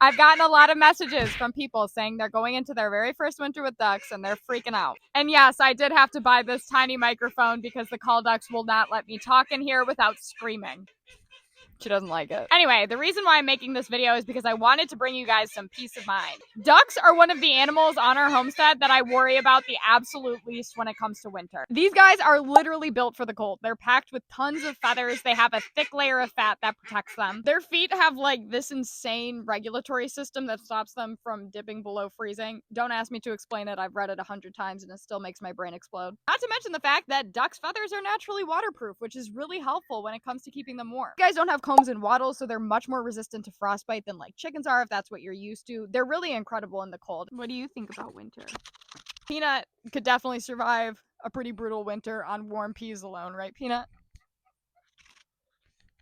I've gotten a lot of messages from people saying they're going into their very first winter with ducks and they're freaking out. And yes, I did have to buy this tiny microphone because the call ducks will not let me talk in here without screaming. She doesn't like it. Anyway, the reason why I'm making this video is because I wanted to bring you guys some peace of mind. Ducks are one of the animals on our homestead that I worry about the absolute least when it comes to winter. These guys are literally built for the cold. They're packed with tons of feathers. They have a thick layer of fat that protects them. Their feet have like this insane regulatory system that stops them from dipping below freezing. Don't ask me to explain it. I've read it 100 times and it still makes my brain explode. Not to mention the fact that ducks' feathers are naturally waterproof, which is really helpful when it comes to keeping them warm. You guys don't have combs and wattles, so they're much more resistant to frostbite than like chickens are, if that's what you're used to. They're really incredible in the cold. What do you think about winter? Peanut could definitely survive a pretty brutal winter on warm peas alone, right, Peanut?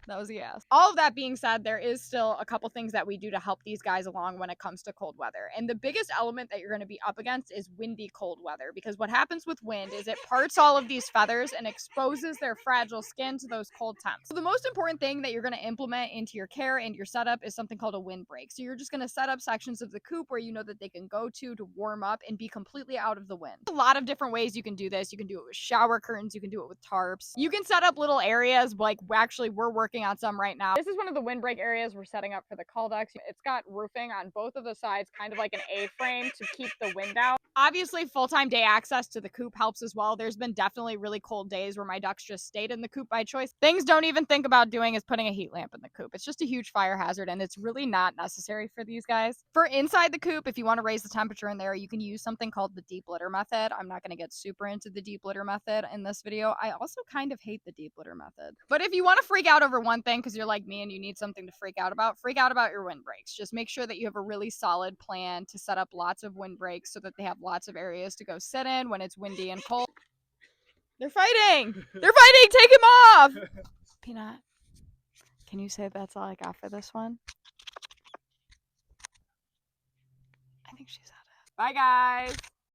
That was a yes. All of that being said, there is still a couple things that we do to help these guys along when it comes to cold weather. And the biggest element that you're going to be up against is windy cold weather, because what happens with wind is it parts all of these feathers and exposes their fragile skin to those cold temps. So the most important thing that you're going to implement into your care and your setup is something called a windbreak. So you're just going to set up sections of the coop where you know that they can go to warm up and be completely out of the wind. A lot of different ways you can do this. You can do it with shower curtains. You can do it with tarps. You can set up little areas like we're working on some right now. This is one of the windbreak areas we're setting up for the cull ducks. It's got roofing on both of the sides, kind of like an A-frame to keep the wind out. Obviously, full-time day access to the coop helps as well. There's been definitely really cold days where my ducks just stayed in the coop by choice. Things don't even think about doing is putting a heat lamp in the coop. It's just a huge fire hazard and it's really not necessary for these guys. For inside the coop, if you want to raise the temperature in there, you can use something called the deep litter method. I'm not going to get super into the deep litter method in this video. I also kind of hate the deep litter method. But if you want to freak out over one thing because you're like me and you need something to freak out about your windbreaks. Just make sure that you have a really solid plan to set up lots of windbreaks so that they have lots of areas to go sit in when it's windy and cold. They're fighting! They're fighting! Take him off! Peanut, can you say that's all I got for this one? I think she's at it. Bye, guys!